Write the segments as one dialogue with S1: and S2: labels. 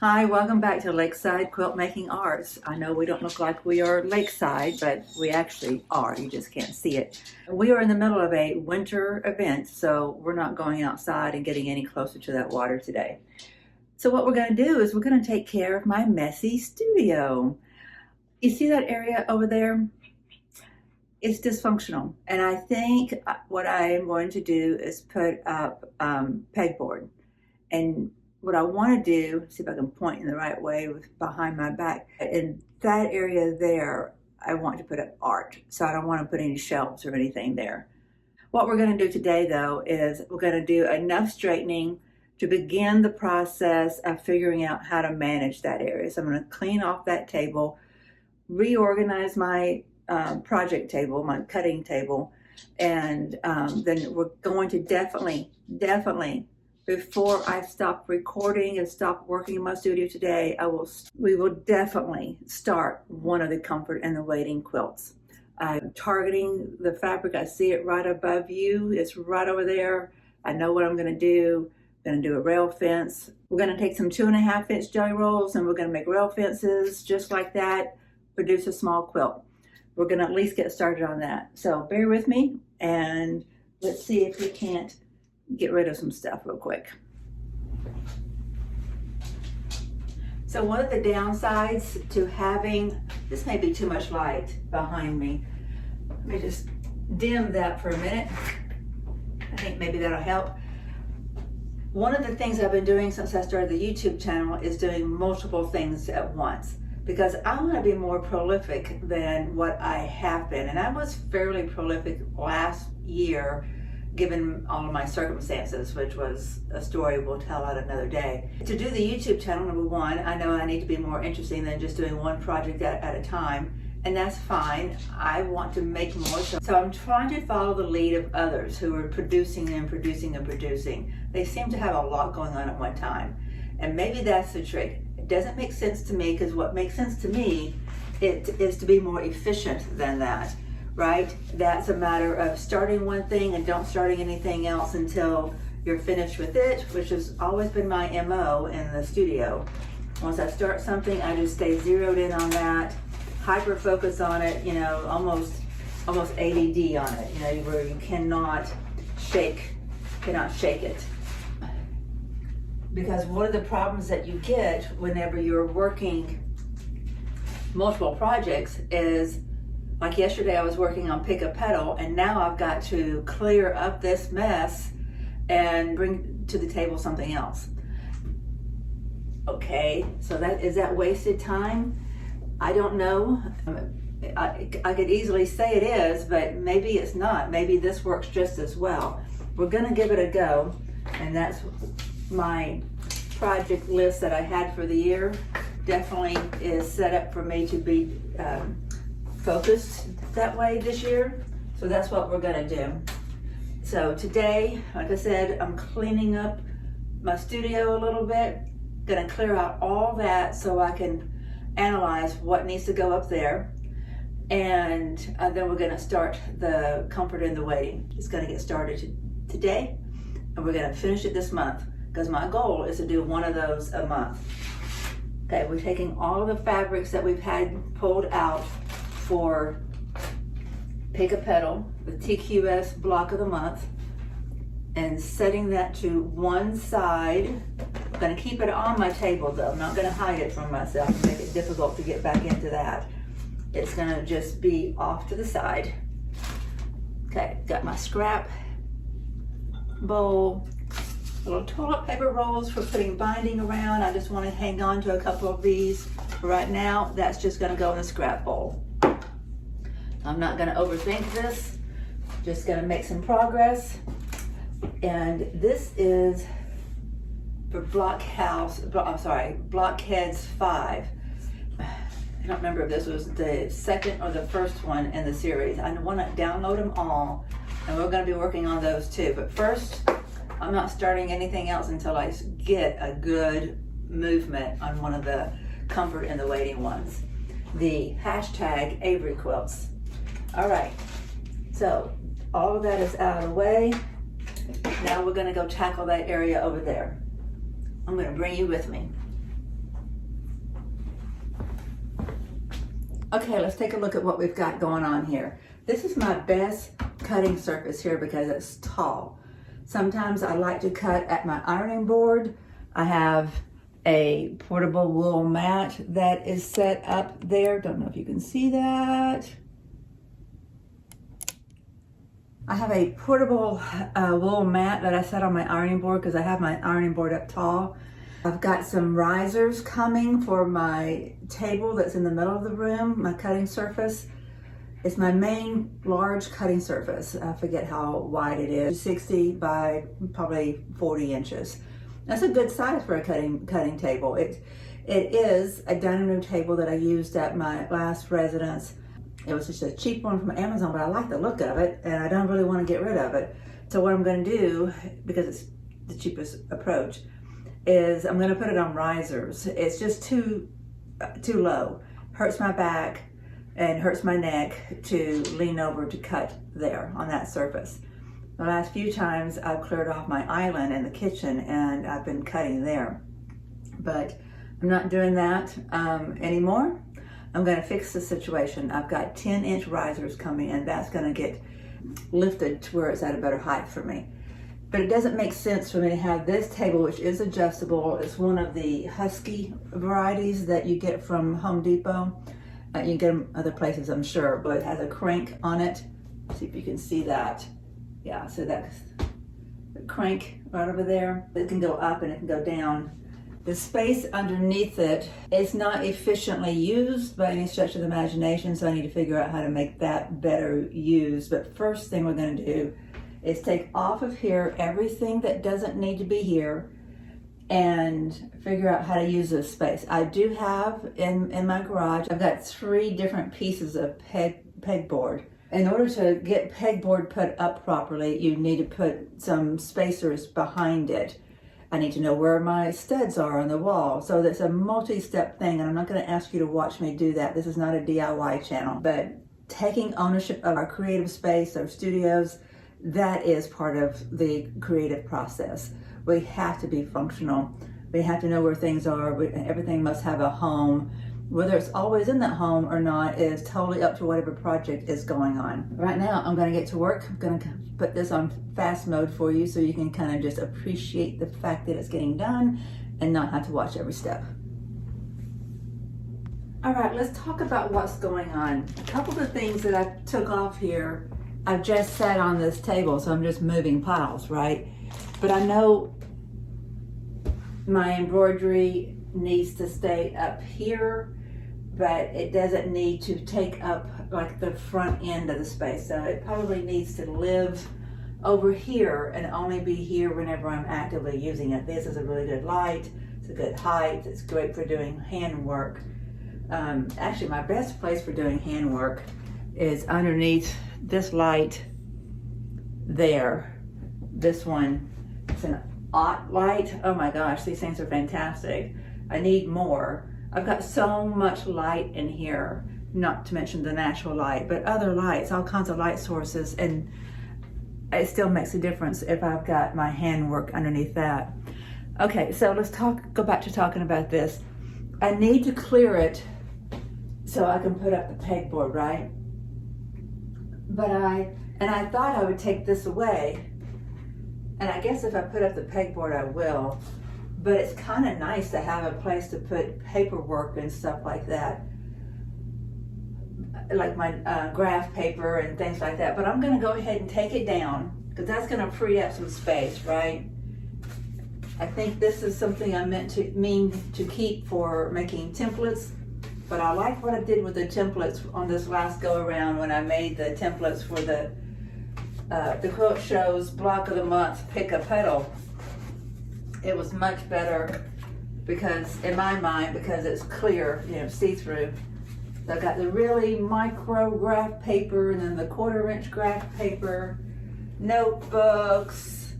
S1: Hi, welcome back to Lakeside Quilt Making Arts. I know we don't look like we are lakeside, but we actually are. You just can't see it. We are in the middle of a winter event, so we're not going outside and getting any closer to that water today. So what we're going to do is we're going to take care of my messy studio. You see that area over there? It's dysfunctional, and I think what I am going to do is put up pegboard. And what I want to do, see if I can point in the right way with behind my back. In that area there, I want to put up art. So I don't want to put any shelves or anything there. What we're going to do today though is we're going to do enough straightening to begin the process of figuring out how to manage that area. So I'm going to clean off that table, reorganize my project table, my cutting table, and then we're going to definitely, before I stop recording and stop working in my studio today, we will definitely start one of the comfort and the waiting quilts. I'm targeting the fabric. I see it right above you. It's right over there. I know what I'm going to do. I'm going to do a rail fence. We're going to take some 2.5-inch jelly rolls and we're going to make rail fences just like that, produce a small quilt. We're going to at least get started on that. So bear with me and let's see if we can't get rid of some stuff real quick. So one of the downsides to having, this may be too much light behind me. Let me just dim that for a minute. I think maybe that'll help. One of the things I've been doing since I started the YouTube channel is doing multiple things at once, because I want to be more prolific than what I have been. And I was fairly prolific last year, given all of my circumstances, which was a story we'll tell at another day. To do the YouTube channel, number one, I know I need to be more interesting than just doing one project at a time, and that's fine. I want to make more, so I'm trying to follow the lead of others who are producing and producing and producing. They seem to have a lot going on at one time, and maybe that's the trick. It doesn't make sense to me, because what makes sense to me is to be more efficient than that. Right? That's a matter of starting one thing and don't starting anything else until you're finished with it, which has always been my MO in the studio. Once I start something, I just stay zeroed in on that, hyper focus on it, you know, almost ADD on it, you know, where you cannot shake it. Because one of the problems that you get whenever you're working multiple projects is, like yesterday, I was working on Pick a Petal, and now I've got to clear up this mess and bring to the table something else. Okay, so is that wasted time? I don't know. I could easily say it is, but maybe it's not. Maybe this works just as well. We're gonna give it a go, and that's my project list that I had for the year. Definitely is set up for me to be focused that way this year. So that's what we're gonna do. So today, like I said, I'm cleaning up my studio a little bit, gonna clear out all that so I can analyze what needs to go up there. And then we're gonna start the comfort and the waiting. It's gonna get started today, and we're gonna finish it this month, because my goal is to do one of those a month. Okay, we're taking all of the fabrics that we've had pulled out for Pick a Petal, the TQS block of the month, and setting that to one side. I'm going to keep it on my table though. I'm not going to hide it from myself and make it difficult to get back into that. It's going to just be off to the side. Okay, got my scrap bowl, little toilet paper rolls for putting binding around. I just want to hang on to a couple of these right now. That's just going to go in the scrap bowl. I'm not going to overthink this, just going to make some progress. And this is for Blockheads 5. I don't remember if this was the second or the first one in the series. I want to download them all, and we're going to be working on those too. But first, I'm not starting anything else until I get a good movement on one of the comfort and the waiting ones. The hashtag Avery quilts. All right, so all of that is out of the way. Now we're gonna go tackle that area over there. I'm gonna bring you with me. Okay, let's take a look at what we've got going on here. This is my best cutting surface here because it's tall. Sometimes I like to cut at my ironing board. I have a portable wool mat that is set up there. Don't know if you can see that. I have a portable wool mat that I set on my ironing board because I have my ironing board up tall. I've got some risers coming for my table that's in the middle of the room, my cutting surface. It's my main large cutting surface. I forget how wide it is, 60 by probably 40 inches. That's a good size for a cutting table. It is a dining room table that I used at my last residence. It was just a cheap one from Amazon, but I like the look of it and I don't really want to get rid of it. So what I'm going to do, because it's the cheapest approach, is I'm going to put it on risers. It's just too low. Hurts my back and hurts my neck to lean over to cut there on that surface. The last few times I've cleared off my island in the kitchen and I've been cutting there. But I'm not doing that anymore. I'm going to fix the situation. I've got 10-inch risers coming and that's going to get lifted to where it's at a better height for me. But it doesn't make sense for me to have this table, which is adjustable. It's one of the Husky varieties that you get from Home Depot. You can get them other places, I'm sure, but it has a crank on it. Let's see if you can see that. Yeah, so that's the crank right over there. It can go up and it can go down. The space underneath it is not efficiently used by any stretch of the imagination, so I need to figure out how to make that better used. But first thing we're going to do is take off of here everything that doesn't need to be here and figure out how to use this space. I do have in my garage, I've got 3 different pieces of pegboard. In order to get pegboard put up properly, you need to put some spacers behind it. I need to know where my studs are on the wall. So that's a multi-step thing, and I'm not going to ask you to watch me do that. This is not a DIY channel, but taking ownership of our creative space, our studios, that is part of the creative process. We have to be functional. We have to know where things are. Everything must have a home. Whether it's always in that home or not is totally up to whatever project is going on. Right now, I'm going to get to work. I'm going to put this on fast mode for you so you can kind of just appreciate the fact that it's getting done and not have to watch every step. All right, let's talk about what's going on. A couple of things that I took off here, I've just sat on this table, so I'm just moving piles, right? But I know my embroidery needs to stay up here, but it doesn't need to take up like the front end of the space. So it probably needs to live over here and only be here whenever I'm actively using it. This is a really good light. It's a good height. It's great for doing handwork. Actually, my best place for doing handwork is underneath this light there. This one, it's an OT light. Oh my gosh, these things are fantastic. I need more. I've got so much light in here, not to mention the natural light, but other lights, all kinds of light sources, and it still makes a difference if I've got my handwork underneath that. Okay, so let's go back to talking about this. I need to clear it so I can put up the pegboard, right? But I thought I would take this away, and I guess if I put up the pegboard I will, but it's kind of nice to have a place to put paperwork and stuff like that, like my graph paper and things like that. But I'm going to go ahead and take it down because that's going to free up some space, right? I think this is something I mean to keep for making templates, but I like what I did with the templates on this last go around when I made the templates for the Quilt Show's Block of the Month Pick a Petal. It was much better because, in my mind, because it's clear, you know, see-through. So I got the really micro graph paper and then the 1/4-inch graph paper, notebooks,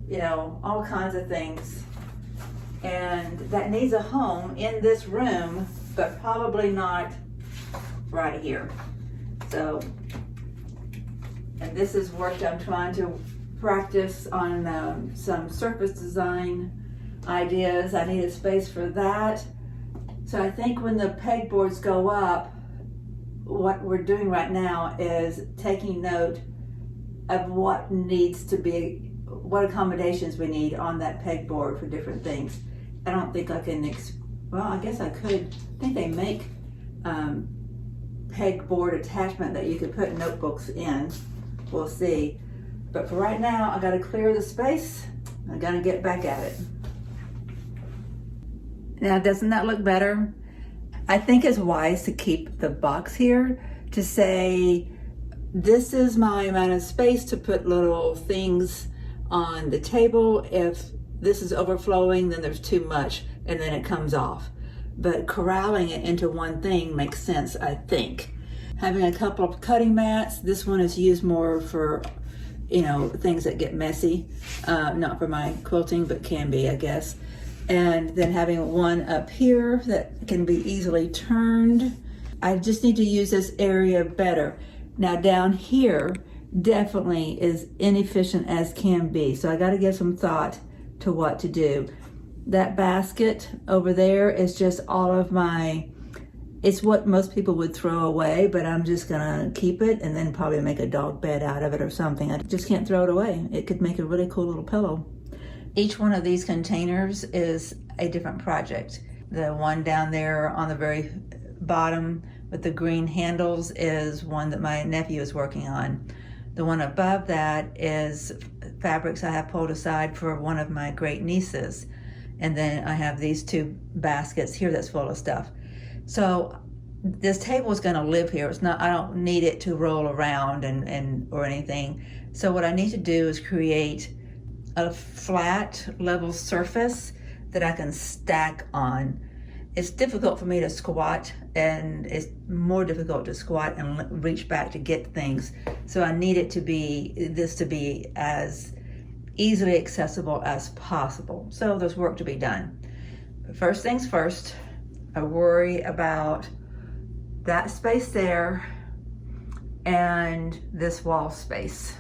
S1: you know, all kinds of things. And that needs a home in this room, but probably not right here. So, and this is work I'm trying to practice on some surface design ideas. I need a space for that. So I think when the pegboards go up, what we're doing right now is taking note of what needs to be, what accommodations we need on that pegboard for different things. I don't think I can, well, I guess I could. I think they make pegboard attachment that you could put notebooks in. We'll see. But for right now, I gotta clear the space. I gotta get back at it. Now, doesn't that look better? I think it's wise to keep the box here to say, this is my amount of space to put little things on the table. If this is overflowing, then there's too much and then it comes off. But corralling it into one thing makes sense, I think. Having a couple of cutting mats, this one is used more for, you know, things that get messy. Not for my quilting, but can be, I guess. And then having one up here that can be easily turned. I just need to use this area better. Now down here definitely is inefficient as can be. So I got to give some thought to what to do. That basket over there is just all of my, it's what most people would throw away, but I'm just gonna keep it and then probably make a dog bed out of it or something. I just can't throw it away. It could make a really cool little pillow. Each one of these containers is a different project. The one down there on the very bottom with the green handles is one that my nephew is working on. The one above that is fabrics I have pulled aside for one of my great nieces. And then I have these two baskets here that's full of stuff. So this table is gonna live here. It's not, I don't need it to roll around or anything. So what I need to do is create a flat level surface that I can stack on. It's difficult for me to squat, and it's more difficult to squat and reach back to get things. So I need it to be, this to be as easily accessible as possible. So there's work to be done. But first things first, I worry about that space there and this wall space.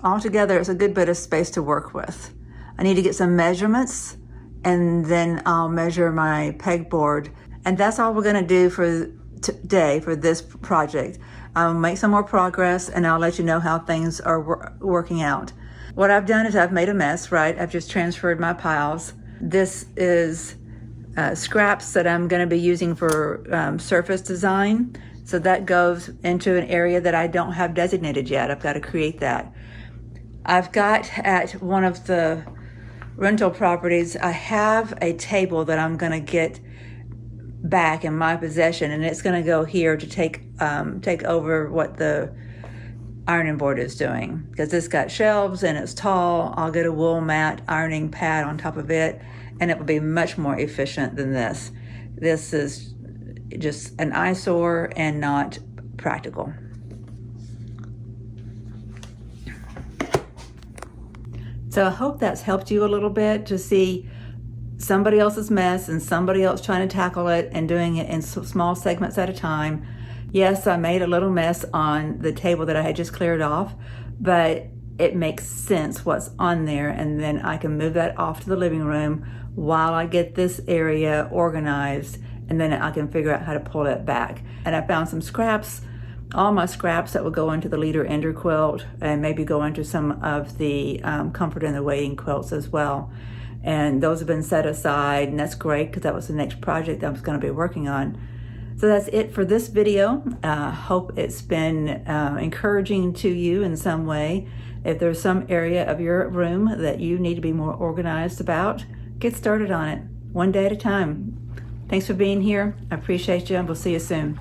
S1: Altogether, it's a good bit of space to work with. I need to get some measurements and then I'll measure my pegboard. And that's all we're gonna do for today for this project. I'll make some more progress and I'll let you know how things are working out. What I've done is I've made a mess, right? I've just transferred my piles. This is scraps that I'm gonna be using for surface design. So that goes into an area that I don't have designated yet. I've got to create that. I've got at one of the rental properties, I have a table that I'm gonna get back in my possession, and it's gonna go here to take over what the ironing board is doing, because it's got shelves and it's tall. I'll get a wool mat ironing pad on top of it, and it will be much more efficient than this. This is just an eyesore and not practical. So I hope that's helped you a little bit to see somebody else's mess and somebody else trying to tackle it and doing it in small segments at a time. Yes, I made a little mess on the table that I had just cleared off, but it makes sense what's on there, and then I can move that off to the living room while I get this area organized, and then I can figure out how to pull it back. And I found some scraps, all my scraps that will go into the leader ender quilt and maybe go into some of the comfort in the waiting quilts as well. And those have been set aside, and that's great because that was the next project I was going to be working on. So that's it for this video. Hope it's been encouraging to you in some way. If there's some area of your room that you need to be more organized about, get started on it, one day at a time. Thanks for being here. I appreciate you, and we'll see you soon.